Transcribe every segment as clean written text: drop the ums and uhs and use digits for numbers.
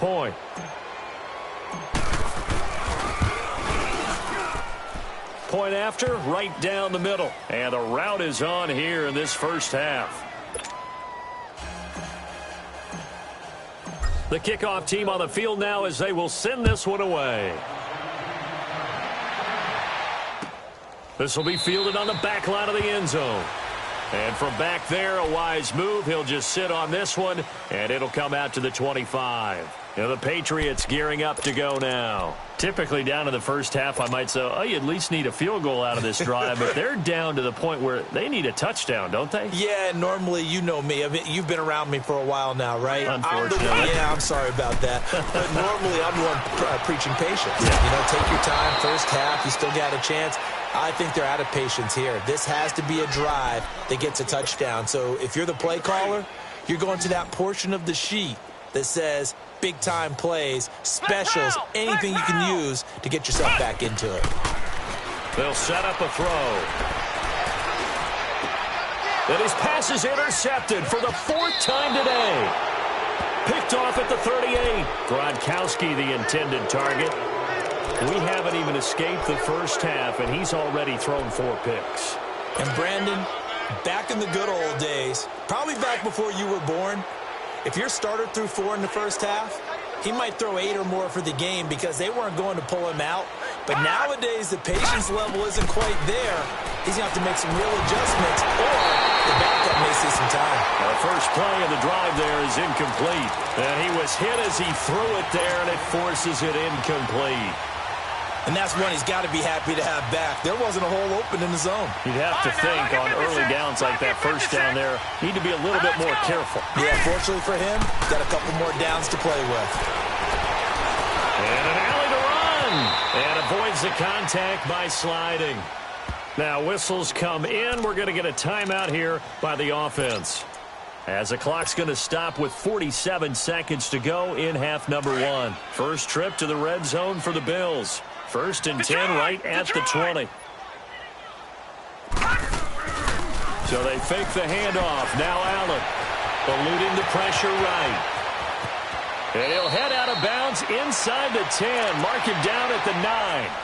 point. Point after, right down the middle. And the rout is on here in this first half. The kickoff team on the field now as they will send this one away. This will be fielded on the back line of the end zone. And from back there, a wise move. He'll just sit on this one, and it'll come out to the 25. Now the Patriots gearing up to go now. Typically down in the first half, I might say, oh, you at least need a field goal out of this drive. But they're down to the point where they need a touchdown, don't they? Yeah, normally, you know me. I mean, you've been around me for a while now, right? Unfortunately. I'm sorry about that. But normally, I'm the one preaching patience. Yeah. You know, take your time. First half, you still got a chance. I think they're out of patience here. This has to be a drive that gets a touchdown. So if you're the play caller, you're going to that portion of the sheet that says big-time plays, specials, anything you can use to get yourself back into it. They'll set up a throw. And his pass is intercepted for the 4th time today. Picked off at the 38. Gronkowski, the intended target. We haven't even escaped the first half, and he's already thrown 4 picks. And Brandon, back in the good old days, probably back before you were born, if your starter threw 4 in the first half, he might throw 8 or more for the game because they weren't going to pull him out. But nowadays, the patience level isn't quite there. He's going to have to make some real adjustments, or the backup may see some time. The first play of the drive there is incomplete. And he was hit as he threw it there, and it forces it incomplete. And that's one he's got to be happy to have back. There wasn't a hole open in the zone. You'd have to think on early downs like that first down there, need to be a little bit more careful. Yeah, fortunately for him, got a couple more downs to play with. And an alley to run. And avoids the contact by sliding. Now whistles come in. We're going to get a timeout here by the offense. As the clock's going to stop with 47 seconds to go in half number 1. First trip to the red zone for the Bills. 1st and 10 right at the 20. So they fake the handoff. Now Allen eluding the pressure right. And he'll head out of bounds inside the 10. Mark him down at the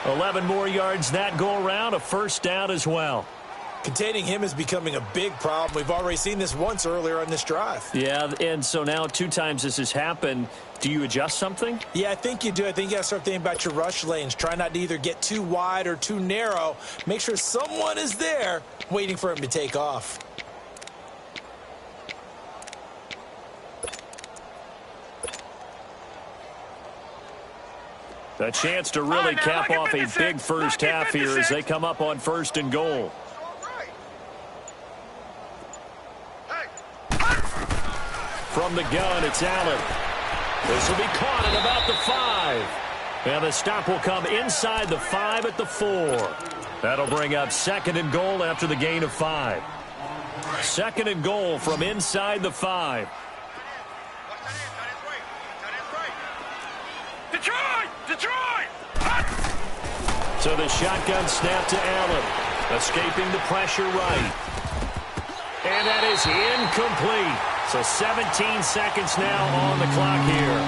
9. 11 more yards that go around. A first down as well. Containing him is becoming a big problem. We've already seen this once earlier on this drive. Yeah, and so now 2 times this has happened. Do you adjust something? Yeah, I think you do. I think you got to start thinking about your rush lanes. Try not to either get too wide or too narrow. Make sure someone is there waiting for him to take off. A chance to really cap off a big first half here as they come up on 1st and goal. From the gun, it's Allen. This will be caught at about the 5. And the stop will come inside the 5 at the 4. That'll bring up 2nd and goal after the gain of 5. 2nd and goal from inside the 5. Detroit! So the shotgun snap to Allen. Escaping the pressure right. And that is incomplete. So 17 seconds now on the clock here.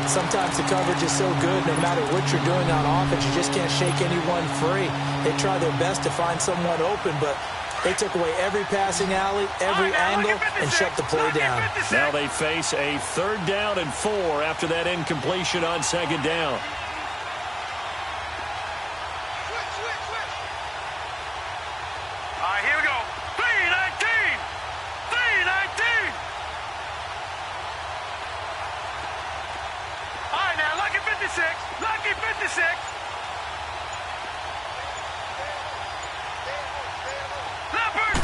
Sometimes the coverage is so good, no matter what you're doing on offense, you just can't shake anyone free. They try their best to find someone open, but they took away every passing alley, every angle, and shut the play down. Now they face a 3rd down and 4 after that incompletion on 2nd down. All right, here we go. 3-19! 3-19! All right, now, lucky 56. Lucky 56. Leopard!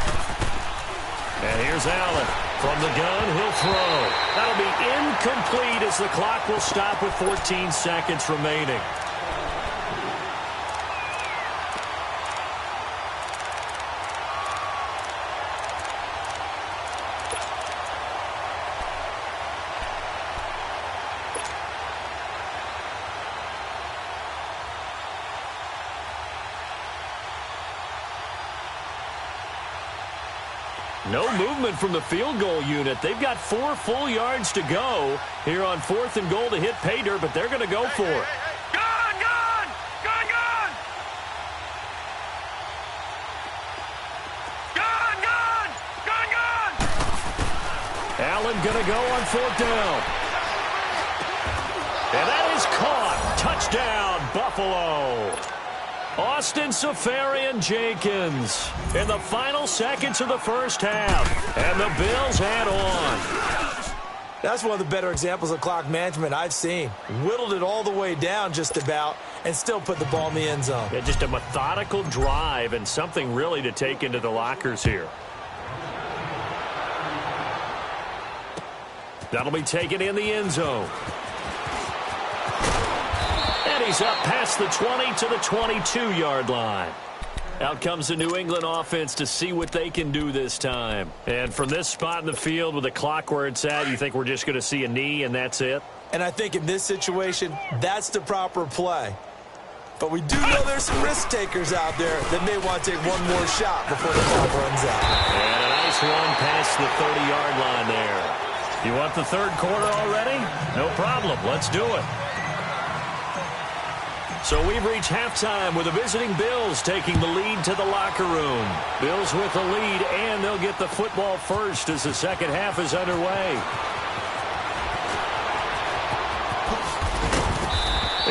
And here's Allen. From the gun, he'll throw. That'll be incomplete as the clock will stop with 14 seconds remaining. No movement from the field goal unit. They've got 4 full yards to go here on 4th and goal to hit pay dirt, but they're going to go for it. Gone, gone! Gone, gone! Gone, gone! Gone, gone! Allen going to go on 4th down. And that is caught. Touchdown, Buffalo. Austin Seferian-Jenkins in the final seconds of the first half. And the Bills add on. That's one of the better examples of clock management I've seen. Whittled it all the way down just about and still put the ball in the end zone. Yeah, just a methodical drive and something really to take into the lockers here. That'll be taken in the end zone. And he's up past the 20 to the 22-yard line. Out comes the New England offense to see what they can do this time. And from this spot in the field with the clock where it's at, you think we're just going to see a knee and that's it? And I think in this situation, that's the proper play. But we do know there's some risk takers out there that may want to take one more shot before the clock runs out. And a nice run past the 30-yard line there. You want the third quarter already? No problem. Let's do it. So we've reached halftime with the visiting Bills taking the lead to the locker room. Bills with the lead, and they'll get the football first as the second half is underway.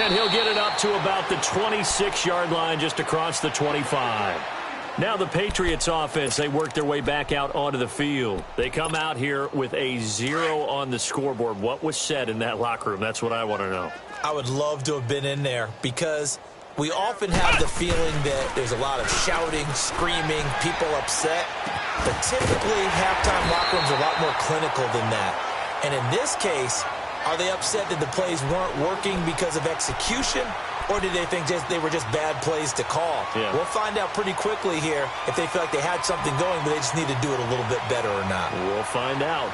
And he'll get it up to about the 26-yard line just across the 25. Now the Patriots offense, they work their way back out onto the field. They come out here with a 0 on the scoreboard. What was said in that locker room? That's what I want to know. I would love to have been in there because we often have the feeling that there's a lot of shouting, screaming, people upset. But typically, halftime locker rooms are a lot more clinical than that. And in this case, are they upset that the plays weren't working because of execution? Or did they think they were just bad plays to call? Yeah. We'll find out pretty quickly here if they feel like they had something going, but they just need to do it a little bit better or not. We'll find out.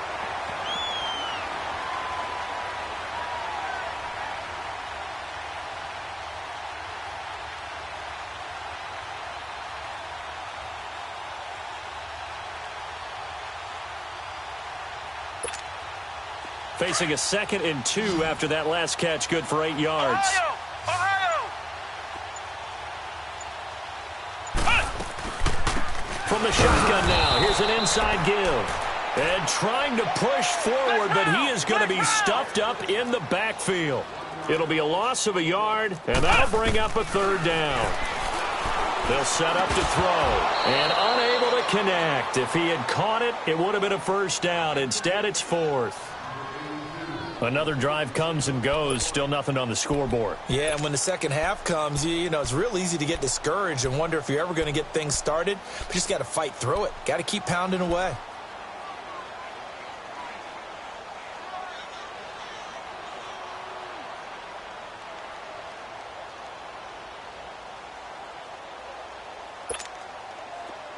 Facing a 2nd and 2 after that last catch, good for 8 yards. Ohio! From the shotgun now, here's an inside give. And trying to push forward, but he is going to be stuffed up in the backfield. It'll be a loss of a yard, and that'll bring up a 3rd down. They'll set up to throw, and unable to connect. If he had caught it, it would have been a 1st down. Instead, it's 4th. Another drive comes and goes, still nothing on the scoreboard. Yeah, and when the second half comes, you know, it's real easy to get discouraged and wonder if you're ever going to get things started. But you just got to fight through it. Got to keep pounding away.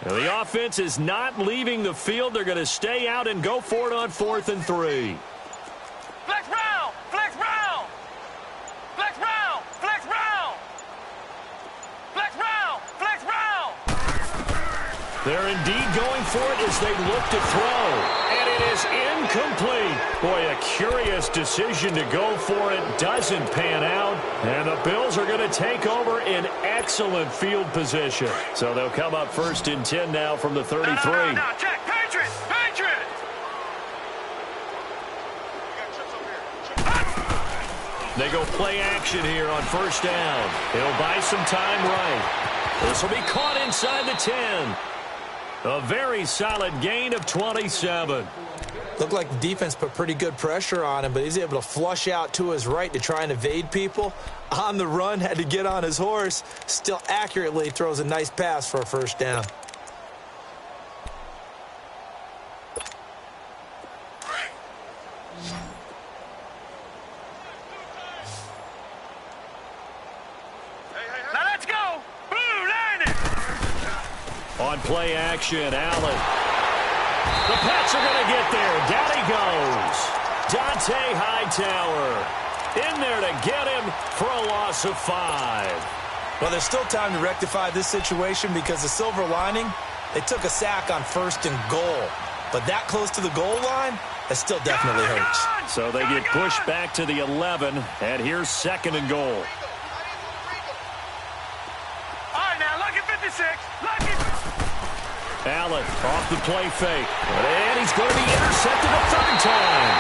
Now, the offense is not leaving the field. They're going to stay out and go for it on 4th and 3. Flex round! Flex round! Flex round! Flex round! Flex round! Flex round! They're indeed going for it as they look to throw. And it is incomplete. Boy, a curious decision to go for it. Doesn't pan out. And the Bills are going to take over in excellent field position. So they'll come up 1st and 10 now from the 33. Now, check. Patriots! Patriots! They go play action here on 1st down. He'll buy some time right. This will be caught inside the 10. A very solid gain of 27. Looked like the defense put pretty good pressure on him, but he's able to flush out to his right to try and evade people. On the run, had to get on his horse. Still accurately throws a nice pass for a 1st down. Now let's go! Blue landed! On play action, Allen. The Pats are going to get there. Down he goes. Dante Hightower in there to get him for a loss of 5. Well, there's still time to rectify this situation because the silver lining, They took a sack on 1st and goal. But that close to the goal line, that still definitely hurts. So they get pushed back to the 11, and here's 2nd and goal. All right, now, look at 56. Look at... Allen off the play fake. And he's going to be intercepted a 3rd time.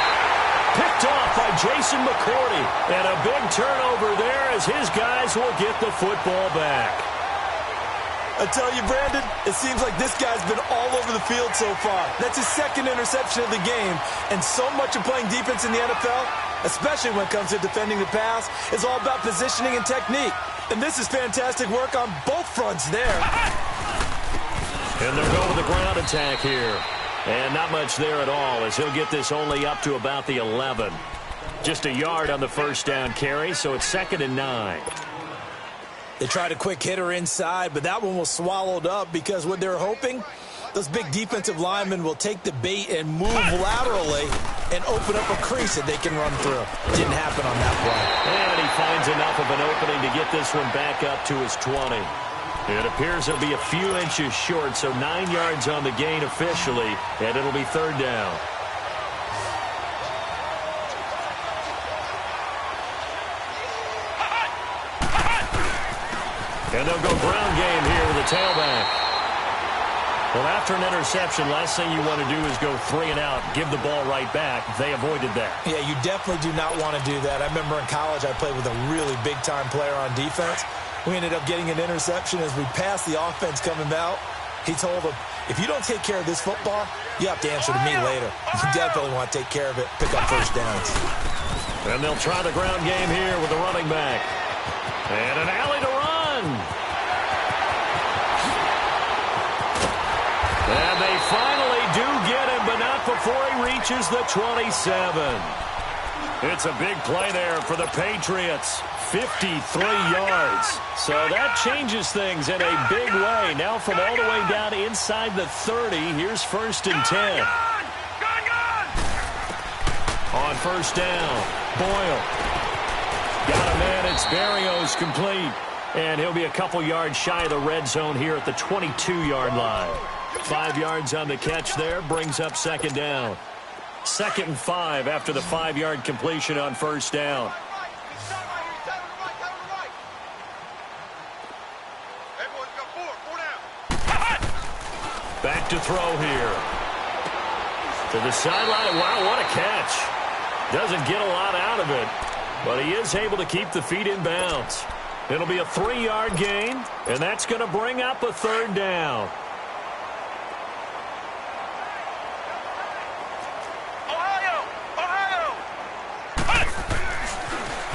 Picked off by Jason McCourty. And a big turnover there as his guys will get the football back. I tell you, Brandon, it seems like this guy's been all over the field so far. That's his 2nd interception of the game. And so much of playing defense in the NFL, especially when it comes to defending the pass, is all about positioning and technique. And this is fantastic work on both fronts there. And they'll go with the ground attack here. And not much there at all as he'll get this only up to about the 11. Just a yard on the 1st down carry, so it's 2nd and 9. They tried a quick hitter inside, but that one was swallowed up because what they're hoping, those big defensive linemen will take the bait and move laterally and open up a crease that they can run through. Didn't happen on that play. And he finds enough of an opening to get this one back up to his 20. It appears he'll be a few inches short, so 9 yards on the gain officially, and it'll be 3rd down. And they'll go ground game here with the tailback. Well, after an interception, last thing you want to do is go 3 and out, give the ball right back. They avoided that. Yeah, you definitely do not want to do that. I remember in college I played with a really big-time player on defense. We ended up getting an interception as we passed the offense coming out. He told him, if you don't take care of this football, you have to answer to me later. You definitely want to take care of it, pick up 1st downs. And they'll try the ground game here with the running back. And an alley to run. And they finally do get him, but not before he reaches the 27. It's a big play there for the Patriots. 53 yards. So that changes things in a big way. Now from all the way down inside the 30, here's 1st and 10. On 1st down, Boyle. Got a man, it's Berrios complete. And he'll be a couple yards shy of the red zone here at the 22-yard line. 5 yards on the catch there, brings up 2nd down. 2nd and 5 after the 5-yard completion on 1st down. Back to throw here. To the sideline. Wow, what a catch. Doesn't get a lot out of it, but he is able to keep the feet in bounds. It'll be a 3-yard gain, and that's going to bring up a 3rd down.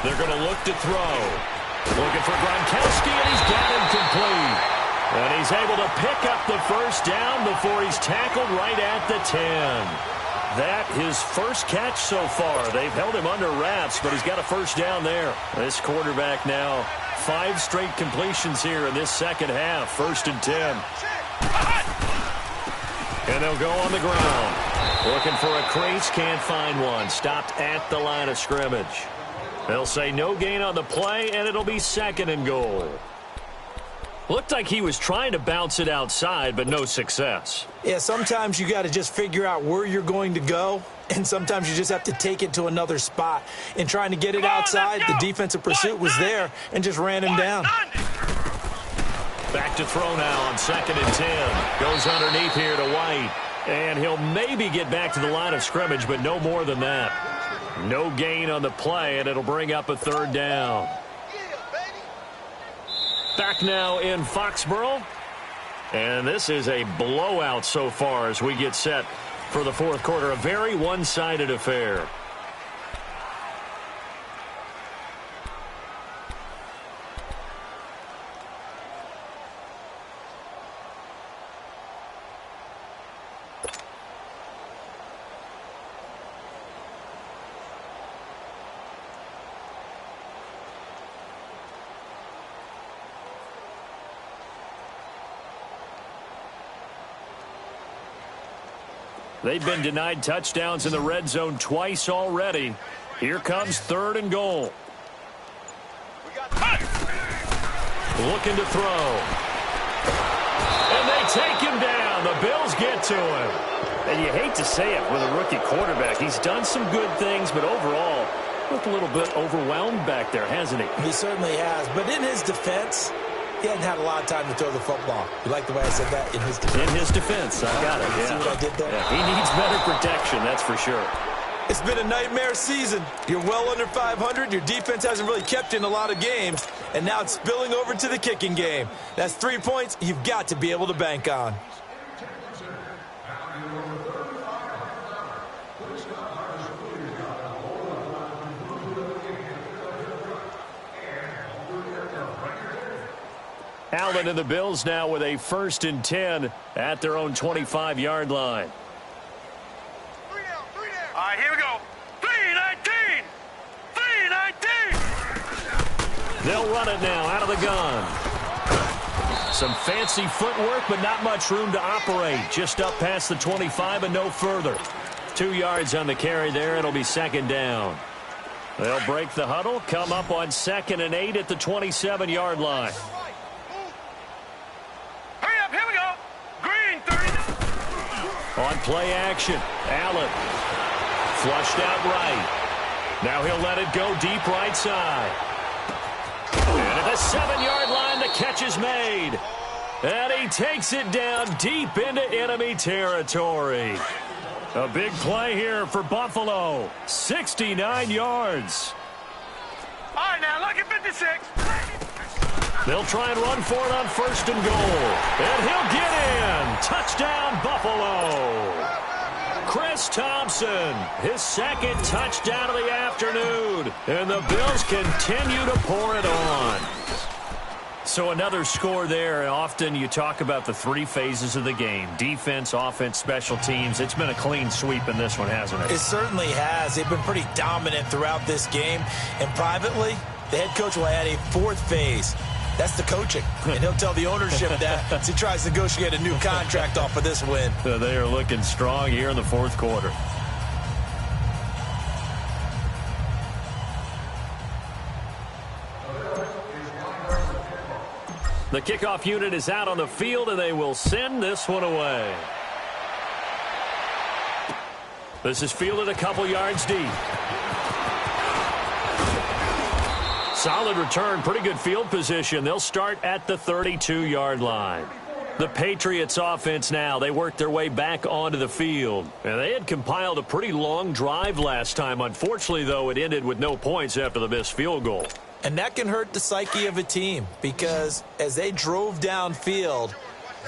They're going to look to throw. Looking for Gronkowski, and he's got him complete. And he's able to pick up the 1st down before he's tackled right at the 10. That his first catch so far. They've held him under wraps, but he's got a 1st down there. This quarterback now 5 straight completions here in this 2nd half. 1st and 10. And they'll go on the ground. Looking for a crease, can't find one. Stopped at the line of scrimmage. They'll say no gain on the play, and it'll be 2nd and goal. Looked like he was trying to bounce it outside, but no success. Yeah, sometimes you got to just figure out where you're going to go, and sometimes you just have to take it to another spot. In trying to get it outside, the defensive pursuit was there and just ran him down. Back to throw now on 2nd and 10. Goes underneath here to White. And he'll maybe get back to the line of scrimmage, but no more than that. No gain on the play, and it'll bring up a 3rd down. Back now in Foxborough. And this is a blowout so far as we get set for the 4th quarter. A very one-sided affair. They've been denied touchdowns in the red zone twice already. Here comes 3rd and goal. Looking to throw. And they take him down. The Bills get to him. And you hate to say it with a rookie quarterback. He's done some good things, but overall, looked a little bit overwhelmed back there, hasn't he? He certainly has. But in his defense, he hadn't had a lot of time to throw the football. You like the way I said that? In his defense. In his defense. I got it. Yeah. See what I did there? Yeah, he needs better protection, that's for sure. It's been a nightmare season. You're well under 500. Your defense hasn't really kept you in a lot of games. And now it's spilling over to the kicking game. That's 3 points you've got to be able to bank on. Allen and the Bills now with a 1st and 10 at their own 25-yard line. All right, here we go. 3-19. 3-19. They'll run it now out of the gun. Some fancy footwork, but not much room to operate. Just up past the 25 and no further. 2 yards on the carry there. It'll be 2nd down. They'll break the huddle, come up on 2nd and 8 at the 27-yard line. Hurry up, here we go. Green, 30. On play action, Allen. Flushed out right. Now he'll let it go deep right side. And at the 7-yard line, the catch is made. And he takes it down deep into enemy territory. A big play here for Buffalo. 69 yards. All right, now, look at 56. They'll try and run for it on 1st and goal. And he'll get in. Touchdown, Buffalo. Chris Thompson, his 2nd touchdown of the afternoon. And the Bills continue to pour it on. So another score there. Often you talk about the 3 phases of the game. Defense, offense, special teams. It's been a clean sweep in this one, hasn't it? It certainly has. They've been pretty dominant throughout this game. And privately, the head coach will add a 4th phase. That's the coaching. And he'll tell the ownership that as he tries to negotiate a new contract off of this win. So they are looking strong here in the 4th quarter. The kickoff unit is out on the field, and they will send this one away. This is fielded a couple yards deep. Solid return, pretty good field position. They'll start at the 32-yard line. The Patriots offense now, they worked their way back onto the field. And they had compiled a pretty long drive last time. Unfortunately, though, it ended with no points after the missed field goal. And that can hurt the psyche of a team because as they drove downfield,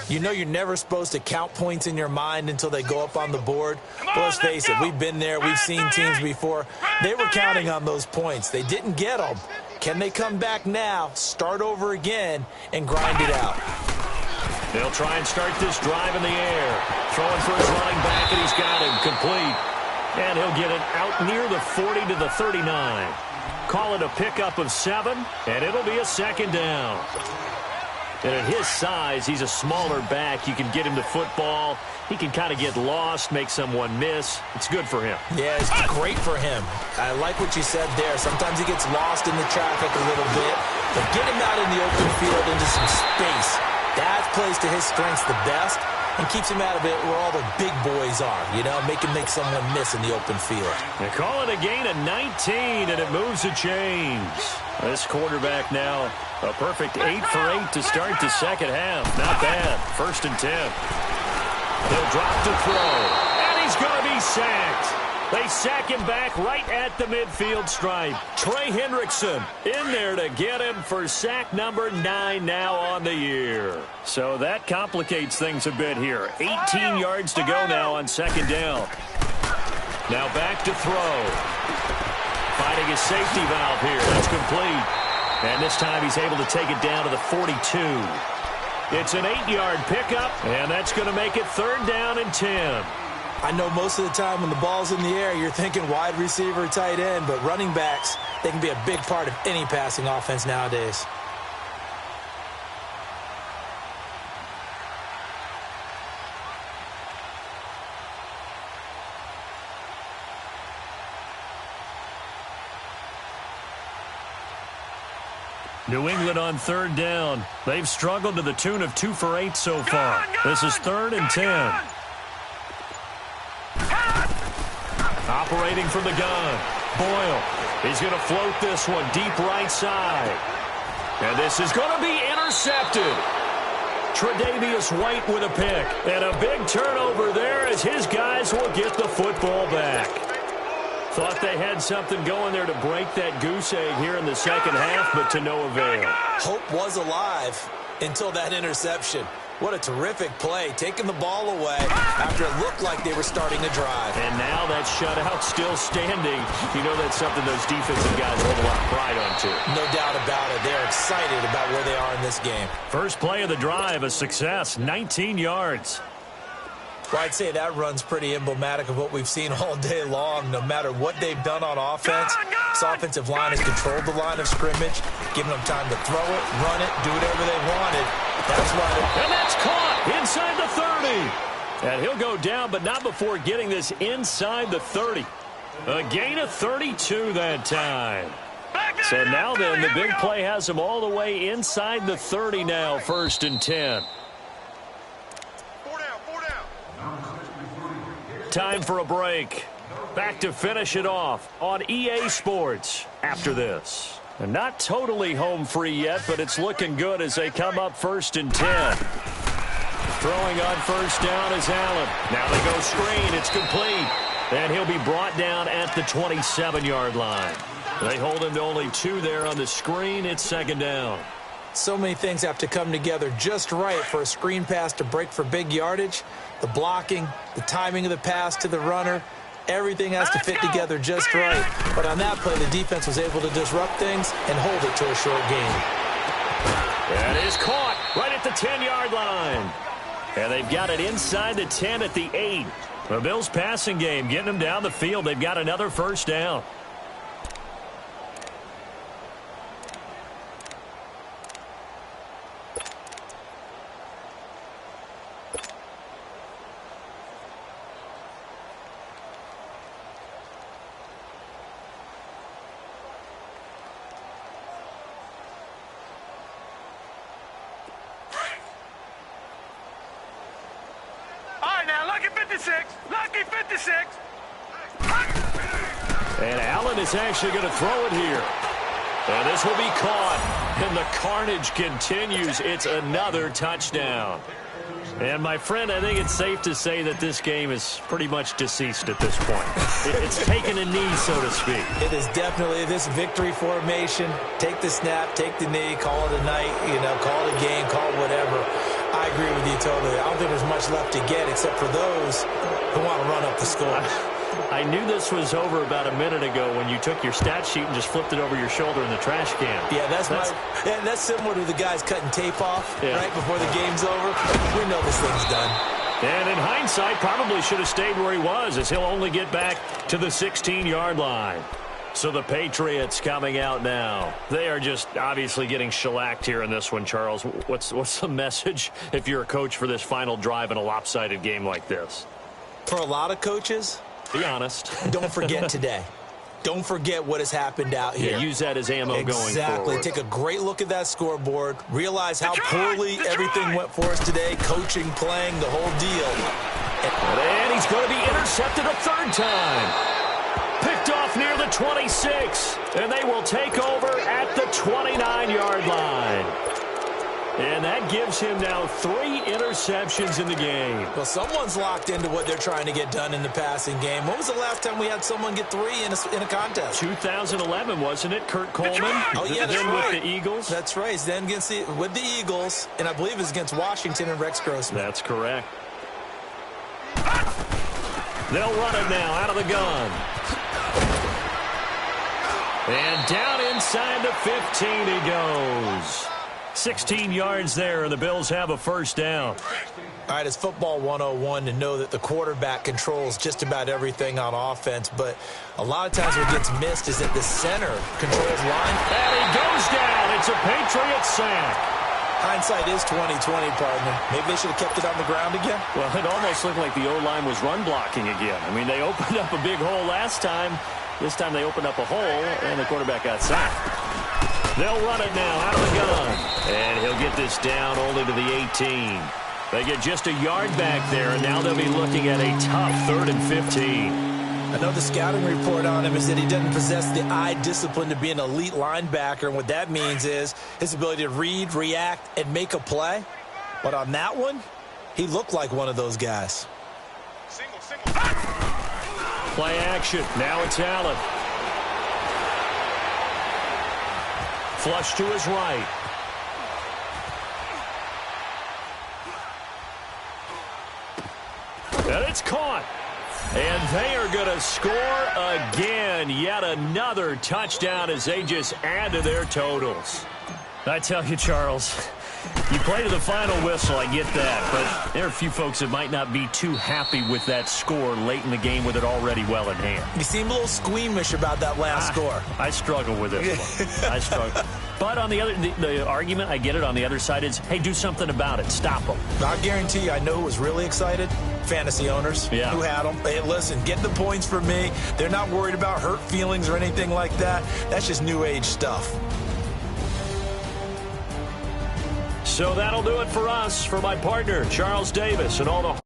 you know you're never supposed to count points in your mind until they go up on the board. But let's face it, we've been there. We've seen teams before. They were counting on those points. They didn't get them. Can they come back now, start over again, and grind it out? They'll try and start this drive in the air. Throwing for his running back, and he's got him complete. And he'll get it out near the 40 to the 39. Call it a pickup of 7, and it'll be a 2nd down. And at his size, he's a smaller back. You can get him the football. He can kind of get lost, make someone miss. It's good for him. Yeah, it's great for him. I like what you said there. Sometimes he gets lost in the traffic a little bit. But get him out in the open field into some space. That plays to his strengths the best and keeps him out of it where all the big boys are, you know, make someone miss in the open field. They call it a gain of 19, and it moves the chains. This quarterback now, a perfect 8 for 8 to start the 2nd half. Not bad. 1st and 10. He'll drop to throw, and he's going to be sacked. They sack him back right at the midfield stripe. Trey Hendrickson in there to get him for sack number 9 now on the year. So that complicates things a bit here. 18 yards to go now on 2nd down. Now back to throw. Finding his safety valve here. That's complete. And this time he's able to take it down to the 42. It's an 8-yard pickup, and that's going to make it 3rd down and 10. I know most of the time when the ball's in the air, you're thinking wide receiver, tight end, but running backs, they can be a big part of any passing offense nowadays. New England on third down. They've struggled to the tune of 2 for 8 so far. This is 3rd and 10. Operating from the gun. Boyle. He's going to float this one deep right side. And this is going to be intercepted. Tre'Davious White with a pick. And a big turnover there as his guys will get the football back. Thought they had something going there to break that goose egg here in the second half, but to no avail. Hope was alive until that interception. What a terrific play, taking the ball away after it looked like they were starting to drive. And now that shutout still standing. You know that's something those defensive guys hold a lot of pride on, too. No doubt about it. They're excited about where they are in this game. First play of the drive, a success, 19 yards. Well, I'd say that run's pretty emblematic of what we've seen all day long. No matter what they've done on offense, this offensive line has controlled the line of scrimmage, giving them time to throw it, run it, do whatever they wanted. That's why. And that's caught inside the 30. And he'll go down, but not before getting this inside the 30. A gain of 32 that time. So now then, the big play has him all the way inside the 30 now, 1st and 10. Time for a break. Back to finish it off on EA Sports after this. And not totally home free yet, but it's looking good as they come up 1st and 10. Throwing on first down is Allen. Now they go screen. It's complete. And he'll be brought down at the 27-yard line. They hold him to only 2 there on the screen. It's 2nd down. So many things have to come together just right for a screen pass to break for big yardage. The blocking, the timing of the pass to the runner, everything has to fit together just right. But on that play, the defense was able to disrupt things and hold it to a short gain. That is caught right at the 10-yard line. And they've got it inside the 10 at the 8. The Bills passing game getting them down the field. They've got another first down. Lucky 56. And Allen is actually going to throw it here. And this will be caught. And the carnage continues. It's another touchdown. And, my friend, I think it's safe to say that this game is pretty much deceased at this point. It's taken a knee, so to speak. It is definitely this victory formation. Take the snap, take the knee, call it a night, call it a game, call it whatever. I agree with you totally. I don't think there's much left to get except for those who want to run up the score. I knew this was over about a minute ago when you took your stat sheet and just flipped it over your shoulder in the trash can. Yeah, that's similar to the guys cutting tape off right before the game's over. We know this thing's done. And in hindsight, probably should have stayed where he was, as he'll only get back to the 16-yard line. So the Patriots coming out now. They are just obviously getting shellacked here in this one, Charles. What's the message if you're a coach for this final drive in a lopsided game like this? For a lot of coaches, be honest. Don't forget today. Don't forget what has happened out here. Yeah, use that as ammo going forward. Exactly. Take a great look at that scoreboard. Realize how poorly everything went for us today. Coaching, playing, the whole deal. And he's going to be intercepted a 3rd time. Picked off near the 26. And they will take over at the 29-yard line. And that gives him now 3 interceptions in the game. Well, someone's locked into what they're trying to get done in the passing game. When was the last time we had someone get 3 in a contest? 2011, wasn't it? Kurt Coleman? Oh, yeah, that's then right. with the Eagles? That's right. Then with the Eagles, and I believe it was against Washington and Rex Grossman. That's correct. They'll run it now out of the gun. And down inside the 15 he goes. 16 yards there, and the Bills have a first down. All right, it's football 101 to know that the quarterback controls just about everything on offense, but a lot of times what gets missed is that the center controls line. And he goes down. It's a Patriots sack. Hindsight is 20/20, partner. Maybe they should have kept it on the ground again. Well, it almost looked like the O-line was run blocking again. I mean, they opened up a big hole last time. This time they opened up a hole, and the quarterback got sacked. They'll run it now out of the gun. And he'll get this down only to the 18. They get just a yard back there, and now they'll be looking at a tough 3rd and 15. I know the scouting report on him is that he doesn't possess the eye discipline to be an elite linebacker, and what that means is his ability to read, react, and make a play. But on that one, he looked like one of those guys. Play action. Now it's Allen. Flush to his right. And it's caught. And they are going to score again. Yet another touchdown as they just add to their totals. I tell you, Charles, you play to the final whistle, I get that. But there are a few folks that might not be too happy with that score late in the game with it already well in hand. You seem a little squeamish about that last score. I struggle with it. I struggle. But on the argument, I get it, on the other side is, hey, do something about it. Stop them. I guarantee you, I know who was really excited. Fantasy owners who had them. Hey, listen, get the points for me. They're not worried about hurt feelings or anything like that. That's just new age stuff. So that'll do it for us. For my partner, Charles Davis, and all the